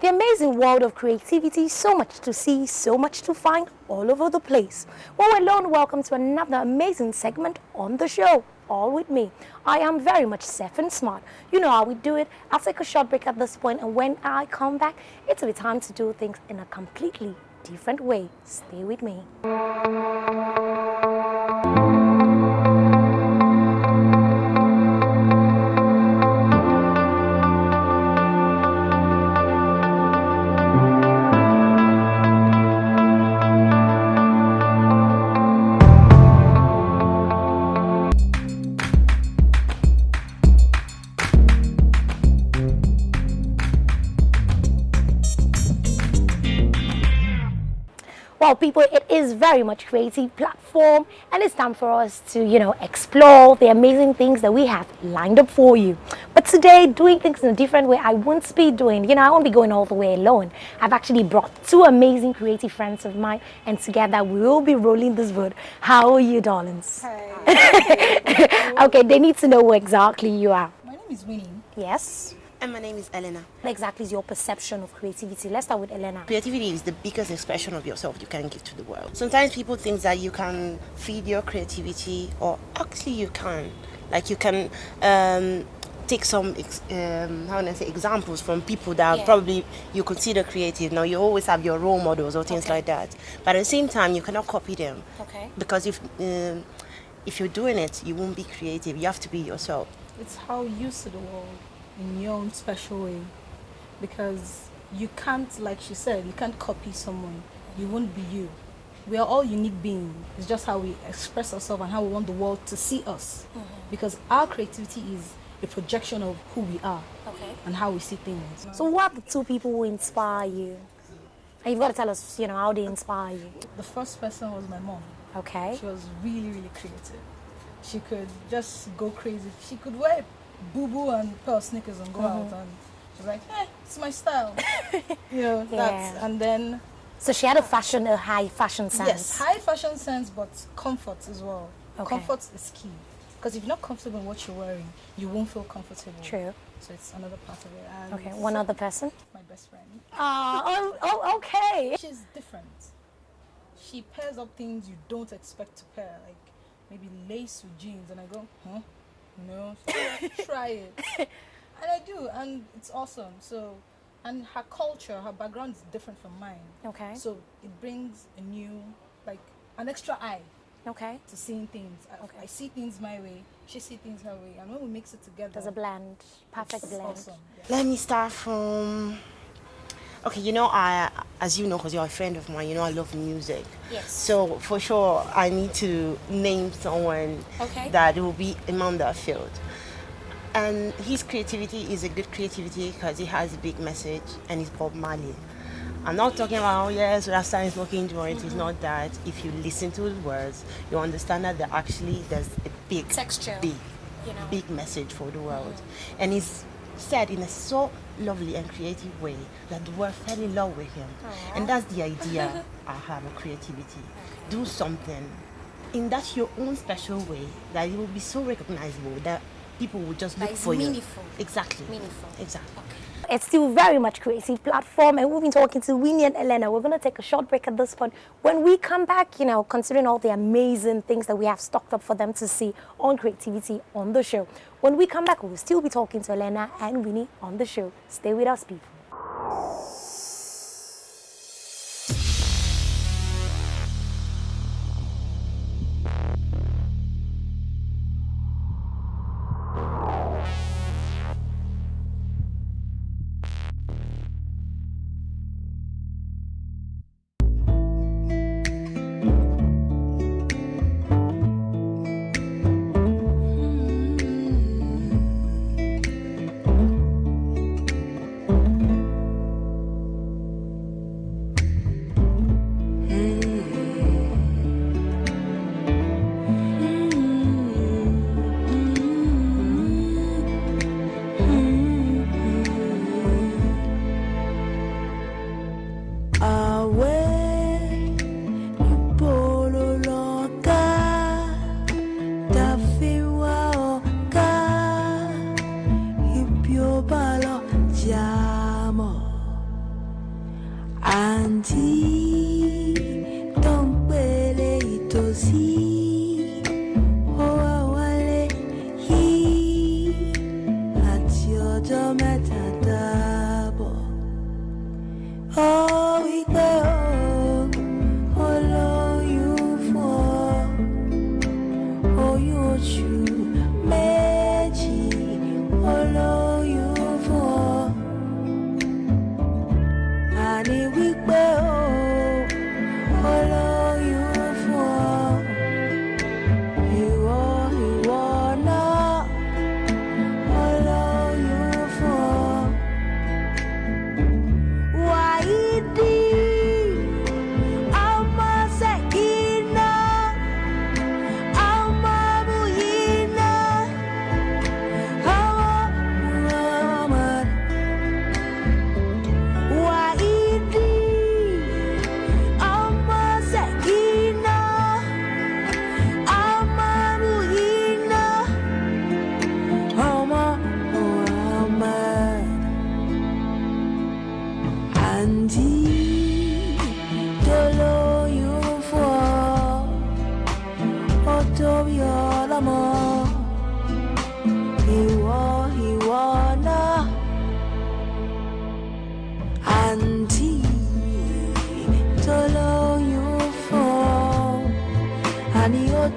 The amazing world of creativity, so much to see, so much to find all over the place. Well, hello and welcome to another amazing segment on the show, all with me. I am very much Sephiny Smart. You know how we do it. I'll take a short break at this point, and when I come back, it'll be time to do things in a completely different way. Stay with me. Well, people, it is very much creative platform, and it's time for us to, explore the amazing things that we have lined up for you. But today, doing things in a different way, I won't be doing, I won't be going all the way alone. I've actually brought two amazing creative friends of mine, and together we will be rolling this boat. How are you, darlings? Hi. Okay, they need to know who exactly you are. My name is Winnie. Yes. And my name is Elena. What exactly is your perception of creativity? Let's start with Elena. Creativity is the biggest expression of yourself you can give to the world. Sometimes people think that you can feed your creativity, or actually you can. Like you can take some examples from people that probably you consider creative. Now you always have your role models or things like that, but at the same time you cannot copy them. Okay. Because if you're doing it, you won't be creative. You have to be yourself. It's how you see the world in your own special way, because you can't, like she said, you can't copy someone. You won't be you. We are all unique beings. It's just how we express ourselves and how we want the world to see us. Because our creativity is a projection of who we are and how we see things. So what are the two people who inspire you? And you've got to tell us, how they inspire you. The first person was my mom. Okay. She was really, really creative. She could just go crazy. She could wear boo-boo and pair of sneakers and go out, and she's like, it's my style. That's, and then... So she had a high fashion sense. Yes, high fashion sense, but comfort as well. Okay. Comfort is key. Because if you're not comfortable in what you're wearing, you won't feel comfortable. True. So it's another part of it. And okay, one other person? My best friend. Oh, okay. She's different. She pairs up things you don't expect to pair, like maybe lace with jeans, and I go, no, try it. And I do, and it's awesome. So, and her culture, her background is different from mine. Okay. So it brings a new, like, an extra eye. Okay. To seeing things. I see things my way, she sees things her way, and when we mix it together, there's a blend, perfect blend. Awesome. Yeah. Let me start from... Okay, as you know, because you're a friend of mine, I love music. Yes. So for sure, I need to name someone that will be among that field. And his creativity is a good creativity because he has a big message, and it's Bob Marley. I'm not talking about, Rasta is smoking joint. It's not that. If you listen to his words, you understand that there's a big texture, big message for the world. And he's said in a so lovely and creative way that the world fell in love with him. And that's the idea I have of creativity. Do something in that your own special way that it will be so recognizable that people will just look for meaningful. you. Exactly. Meaningful. Exactly. Okay. It's still very much creative platform, and we've been talking to Winnie and Elena. We're going to take a short break at this point. When we come back, considering all the amazing things that we have stocked up for them to see on creativity on the show. When we come back, we'll still be talking to Elena and Winnie on the show. Stay with us, people.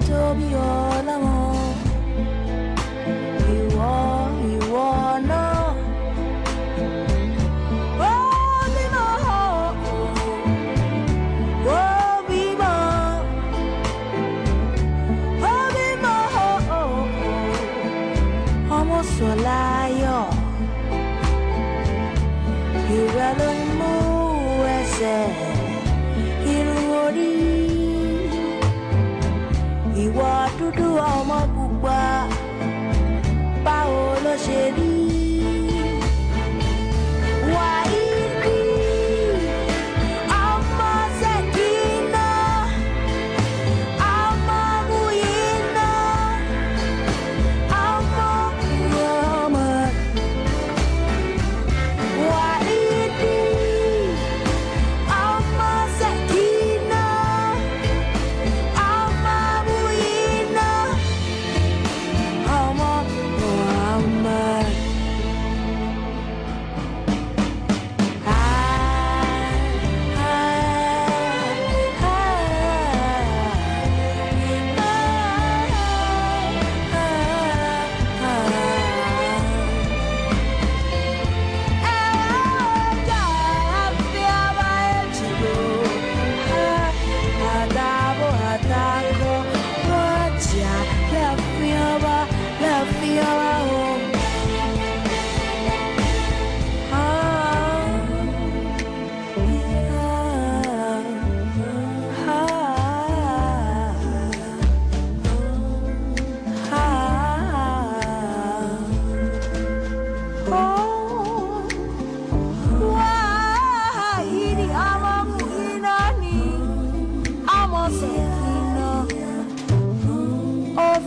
tóbi ọlọ́run. Ìwọ náà. Ó bímọ, ó bímọ, ó bímọ, ọmọ Sọláyọ̀. Ìrẹ́ ló ń mú ẹsẹ̀ irun orí. Ìwọ dúdú ọmọ pupa, báwo ló ṣe rí? Wàhídì ọmọ Sẹ́kínà, ọmọ Muyínà, ọmọ Muhammad. Wàhídì ọmọ Sẹ́kínà, ọmọ Muyínà, ọmọ Muhammad.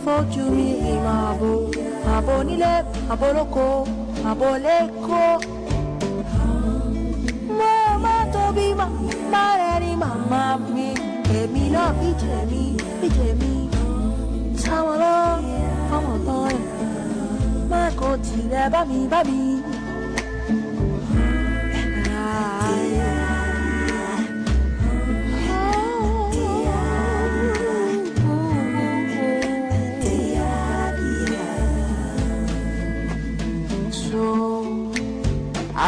Fojú mi ìmọ̀ àbò nílé, àbò lóko, àbò lẹ́kọ̀ọ́. Mo máa tóbi máa rẹ̀ ní màmá mi. Èmi náà bíjẹ̀ mi. Táwọn lọ, ọmọ tán rẹ̀. Má kò tilẹ̀ bá mi.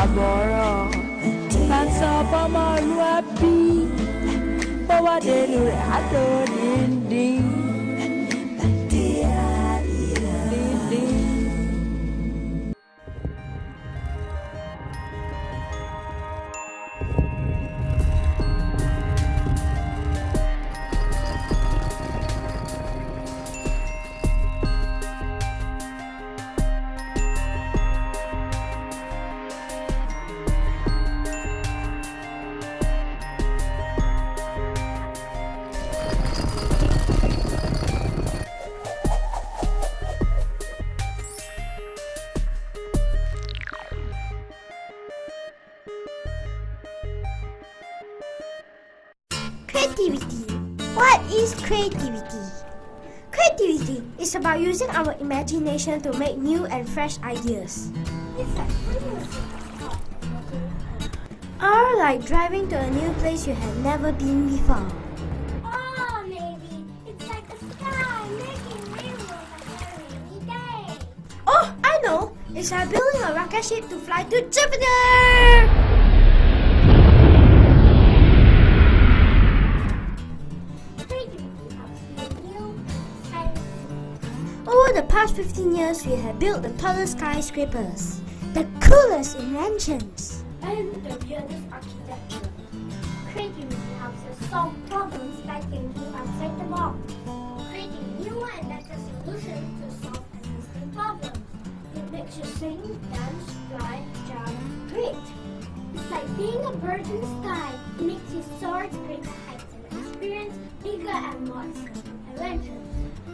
Àbọ̀rọ̀ láti ọmọlúwàbí bó wá dénú rẹ̀ á tó díndín. Creativity. What is creativity? Creativity is about using our imagination to make new and fresh ideas. Or like driving to a new place you have never been before. Oh, maybe it's like the sky making rainbows on a rainy day. Oh, I know! It's like building a rocket ship to fly to Jupiter! Over the past 15 years, we have built the tallest skyscrapers, the coolest inventions, And the weirdest architecture. Creativity helps us solve problems by thinking outside the box. Creating new and better solutions to solve existing problems. It makes you sing, dance, fly, jump, create. It's like being a bird in the sky. It makes you soar to greater heights and experience bigger and more exciting adventures.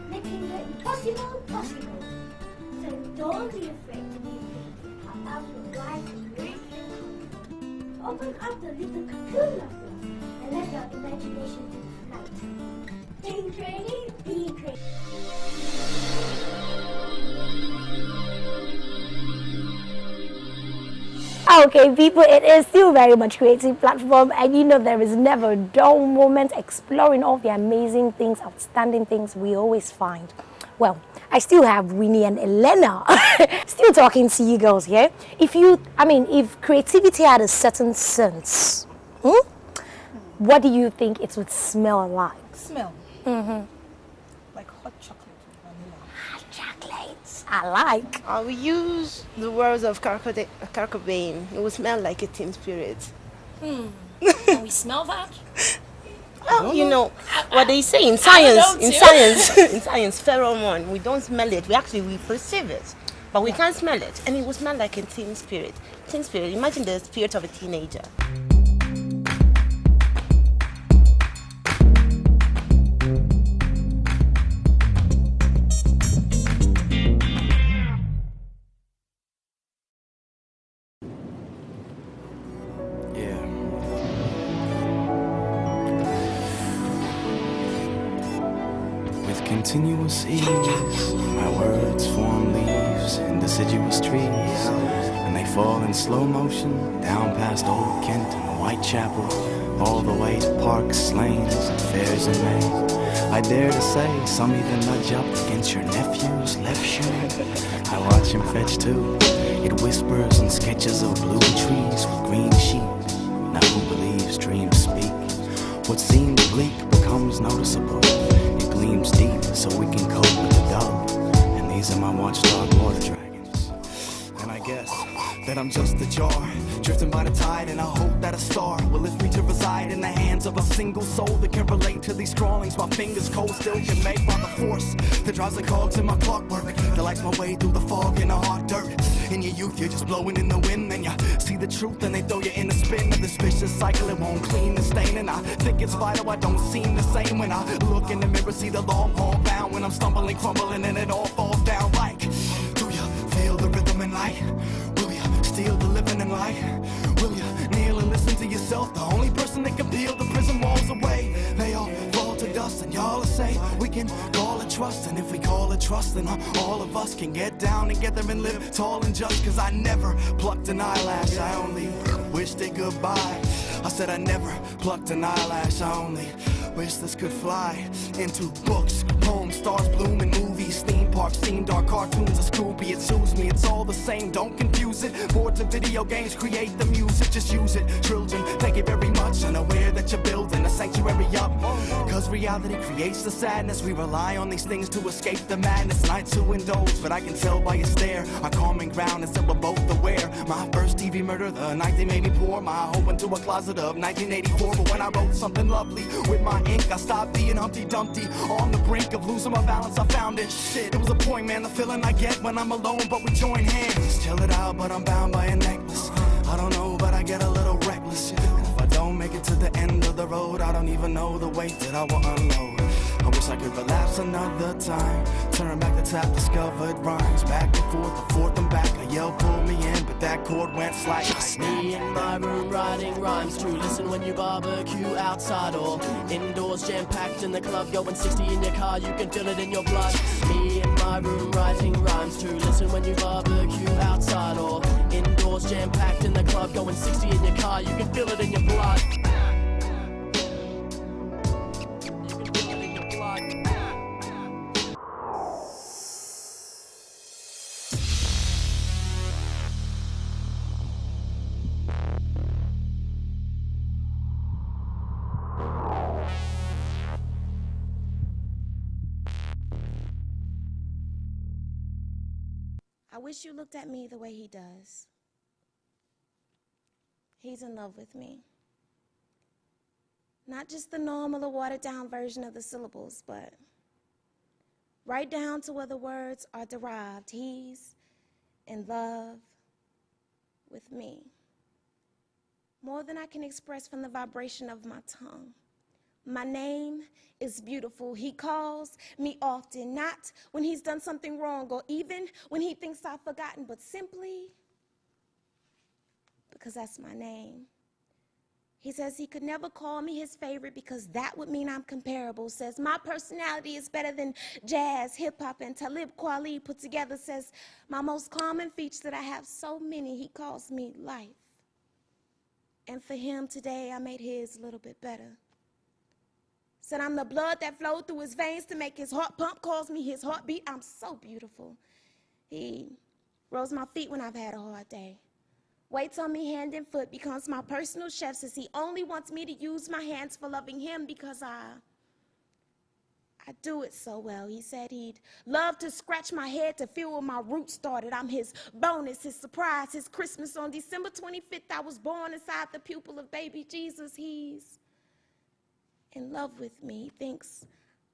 Making the impossible possible. So don't be afraid to be creative. Pop out your life and great dreams. Open up the little cocoon of yours and let your imagination take flight. Think creative, be creative. Okay, people, it is still very much creative platform, and you know there is never a dull moment exploring all the amazing things, outstanding things we always find. Well, I still have Winnie and Elena still talking to you girls here. If creativity had a certain sense, what do you think it would smell like? Smell. Like hot chocolate with vanilla. Hot chocolates. I like. I will use the words of Kurt Cobain. It will smell like a teen spirit. Can we smell that? Well, you know what they say in science. In science, pheromone. We don't smell it. We perceive it, but we can't smell it, and it will smell like a teen spirit. Teen spirit. Imagine the spirit of a teenager. Continuous ease, my words form leaves in deciduous trees, and they fall in slow motion down past Old Kent and Whitechapel, all the way to parks, lanes, and fairs in May. I dare to say some even nudge up against your nephew's left shoe. I watch him fetch too. It whispers in sketches of blue trees with green sheep. Now who believes dreams speak? What seemed bleak becomes noticeable. Gleams deep so we can cope with the dull. And these are my watchdog water dragons. And I guess that I'm just a jar, drifting by the tide, and I hope that a star will lift me to reside in the hands of a single soul that can relate to these scrawlings my fingers cold still can make by the force that drives the cogs in my clockwork, that lights my way through the fog in the hard dirt. In your youth, you're just blowing in the wind, and you see the truth, and they throw you in the spin of this vicious cycle. It won't clean the stain, and I think it's vital. I don't seem the same when I look in the mirror, see the long haul bound. When I'm stumbling, crumbling, and it all falls down. Like, do you feel the rhythm and light? Will you steal the living and light? Will you kneel and listen to yourself? The only person that can peel the prison walls away. They all fall to dust, and y'all say we can call it trust. And if we call it trust, then all of us can get down together and live tall and just. Cause I never plucked an eyelash, I only wished it goodbye. I said I never plucked an eyelash, I only wish this could fly into books, poems, stars bloom in movies, theme parks, theme dark cartoons, a Scooby. It soothes me, it's all the same, don't confuse it. Boards of video games, create the music, just use it. Children, thank you very much, unaware that you're building a sanctuary up. Cause reality creates the sadness, we rely on these things to escape the madness. Nights to indulge, but I can tell by your stare, our common ground is that we're both aware. My first TV murder, the night they made me pour my hope into a closet of 1984. But when I wrote something lovely with my ink, I stopped being Humpty Dumpty. On the brink of losing my balance, I found it. Shit, it was a point, man, the feeling I get when I'm alone, but we join hands. Chill it out, but I'm bound by a necklace. I don't know, but I get a little reckless. And if I don't make it to the end of the road, I don't even know the weight that I will unload. I wish I could relapse another time, turn back the tap, discovered rhymes, back and forth and back. A yell pulled me in, but that chord went slack. Me in my room writing rhymes to listen when you barbecue outside or indoors, jam-packed in the club, going 60 in your car, you can feel it in your blood. Me in my room writing rhymes to listen when you barbecue outside or indoors, jam-packed in the club, going 60 in your car, you can feel it in your blood. I wish you looked at me the way he does. He's in love with me. Not just the normal or watered down version of the syllables, but right down to where the words are derived. He's in love with me. More than I can express from the vibration of my tongue. My name is beautiful. He calls me often, not when he's done something wrong or even when he thinks I've forgotten, but simply because that's my name. He says he could never call me his favorite because that would mean I'm comparable. Says my personality is better than jazz, hip-hop, and Talib Kweli put together. Says my most common feature that I have so many, he calls me life. And for him today, I made his a little bit better. Said I'm the blood that flowed through his veins to make his heart pump, calls me his heartbeat. I'm so beautiful. He rose my feet when I've had a hard day. Waits on me hand and foot, becomes my personal chef, says he only wants me to use my hands for loving him because I do it so well. He said he'd love to scratch my head to feel where my roots started. I'm his bonus, his surprise, his Christmas. On December 25th, I was born inside the pupil of baby Jesus. He's in love with me. He thinks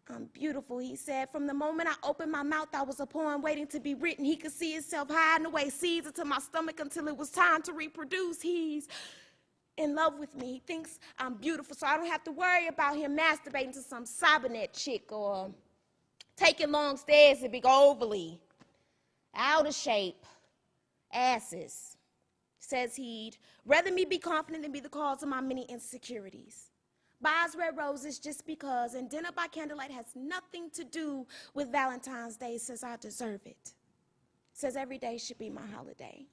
I'm beautiful. He said, from the moment I opened my mouth, I was a poem waiting to be written. He could see himself hiding away seeds into my stomach until it was time to reproduce. He's in love with me. He thinks I'm beautiful, so I don't have to worry about him masturbating to some cybernet chick or taking long stares to big overly out of shape asses. Says he'd rather me be confident than be the cause of my many insecurities. Buys red roses just because, and dinner by candlelight has nothing to do with Valentine's Day. Says I deserve it. Says every day should be my holiday.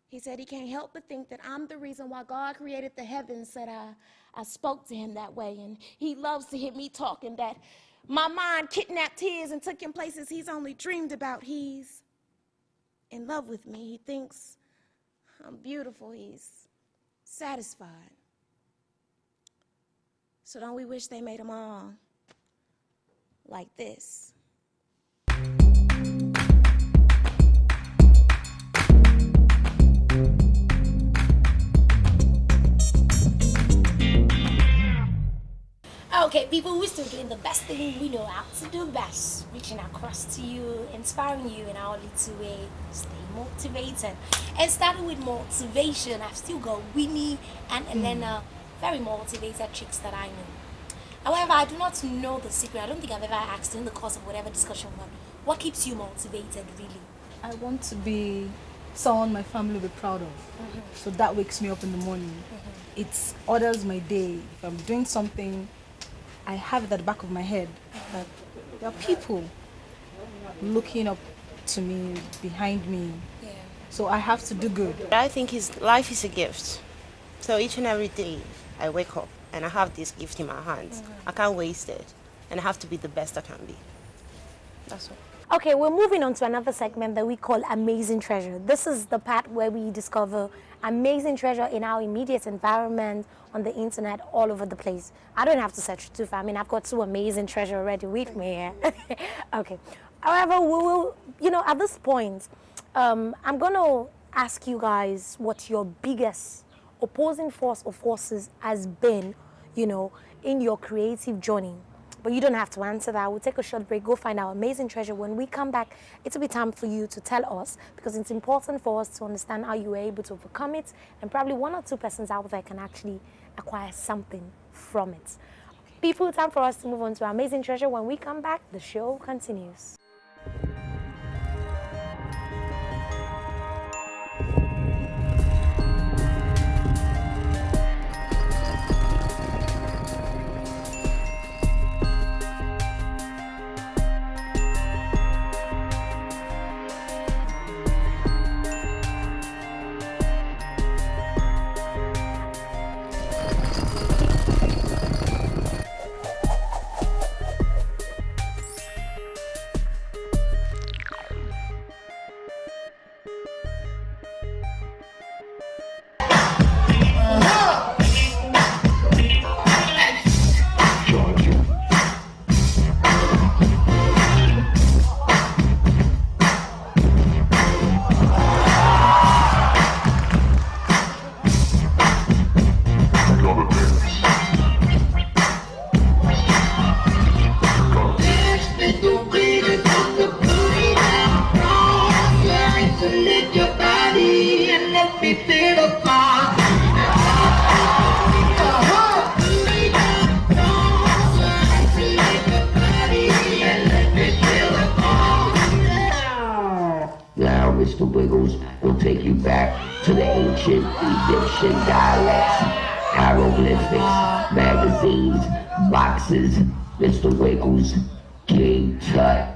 He said he can't help but think that I'm the reason why God created the heavens. Said I spoke to him that way, and he loves to hear me talking that my mind kidnapped his and took him places he's only dreamed about. He's in love with me. He thinks I'm beautiful. He's satisfied. So don't we wish they made them all like this? Okay, people, we're still doing the best thing we know how to do best, reaching across to you, inspiring you in our little way, stay motivated. And starting with motivation, I've still got Winnie and Elena, very motivated chicks that I know. However, I do not know the secret. I don't think I've ever asked in the course of whatever discussion, but what keeps you motivated, really? I want to be someone my family will be proud of. So that wakes me up in the morning. It orders my day. If I'm doing something, I have it at the back of my head that there are people looking up to me, behind me. Yeah. So I have to do good. I think life is a gift. So each and every day I wake up and I have this gift in my hands. I can't waste it. And I have to be the best I can be. That's all. Okay, we're moving on to another segment that we call Amazing Treasure. This is the part where we discover amazing treasure in our immediate environment, on the internet, all over the place. I don't have to search too far. I mean, I've got 2 amazing treasure already with me here. Okay. However, we will, at this point, I'm going to ask you guys what your biggest opposing force or forces has been, in your creative journey. But you don't have to answer that. We'll take a short break, go find our amazing treasure. When we come back, it'll be time for you to tell us, because it's important for us to understand how you were able to overcome it, and probably 1 or 2 persons out there can actually acquire something from it. People, time for us to move on to our amazing treasure. When we come back, the show continues. Mr. Wiggles will take you back to the ancient Egyptian dialects, hieroglyphics, magazines, boxes. Mr. Wiggles, King Tut.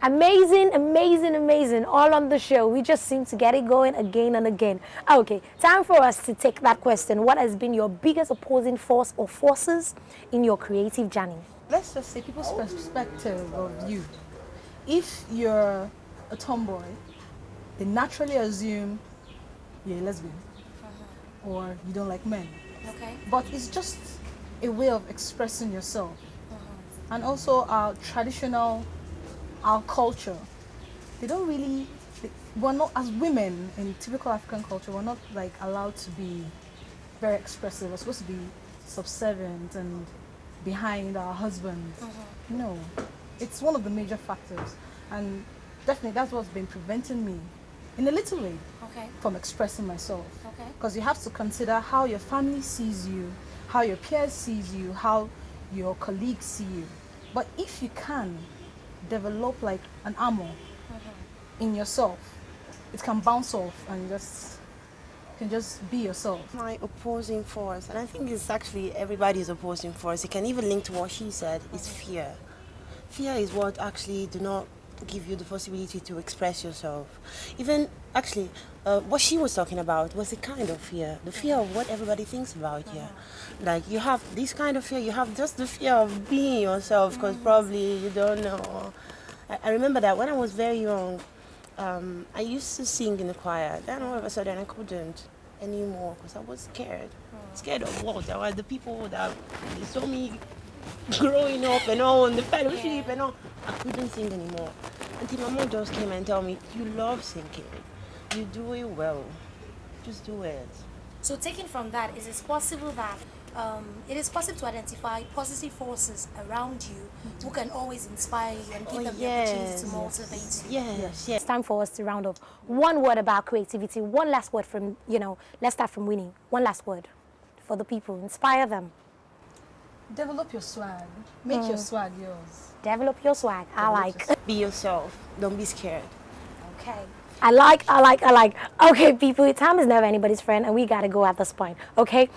Amazing, amazing, amazing. All on the show. We just seem to get it going again and again. Okay, time for us to take that question. What has been your biggest opposing force or forces in your creative journey? Let's just say people's perspective of you. If you're a tomboy, they naturally assume you're a lesbian or you don't like men. Okay. But it's just a way of expressing yourself. And also our traditional, our culture, they don't really, we're not, as women in typical African culture, we're not like allowed to be very expressive. We're supposed to be subservient and behind our husbands. No, it's one of the major factors. And definitely that's what's been preventing me, in a little way, from expressing myself. Because you have to consider how your family sees you, how your peers sees you, how your colleagues see you. But if you can develop like an armor in yourself, it can bounce off and you can just be yourself. My opposing force, and I think it's actually everybody's opposing force, it can even link to what she said, is fear. Fear is what actually do not give you the possibility to express yourself. Even actually what she was talking about was the kind of fear, the fear of what everybody thinks about you. Like you have this kind of fear, you have just the fear of being yourself, because probably you don't know. I remember that when I was very young, I used to sing in the choir. Then all of a sudden I couldn't anymore because I was scared. Scared of what? The people that they saw me growing up and all, and the fellowship and all. I couldn't sing anymore. Until my mom just came and told me, you love singing. You do it well. Just do it. So taking from that, is it possible that it is possible to identify positive forces around you who can always inspire you and give them the opportunity to motivate you? Yes. It's time for us to round off. One word about creativity. One last word from, let's start from Winnie. One last word for the people. Inspire them. Develop your swag. Make your swag yours. Develop your swag. I like. Be yourself. Don't be scared. Okay. I like. Okay, people, time is never anybody's friend, and we gotta go at this point. Okay.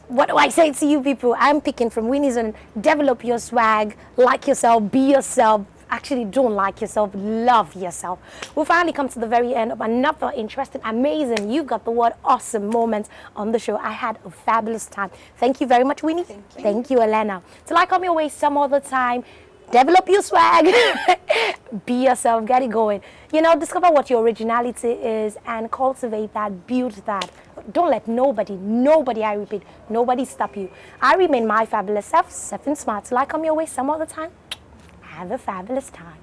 What do I say to you people? I'm picking from Winnie's on develop your swag, like yourself, be yourself. Actually, don't like yourself, love yourself. We'll finally come to the very end of another interesting, amazing, you got the word awesome moment on the show. I had a fabulous time. Thank you very much, Winnie. Thank you, Elena. Till I come your way some other time, develop your swag, be yourself, get it going. Discover what your originality is and cultivate that, build that. Don't let nobody, I repeat, nobody stop you. I remain my fabulous self, Sephiny Smart. Till I come your way some other time, have a fabulous time.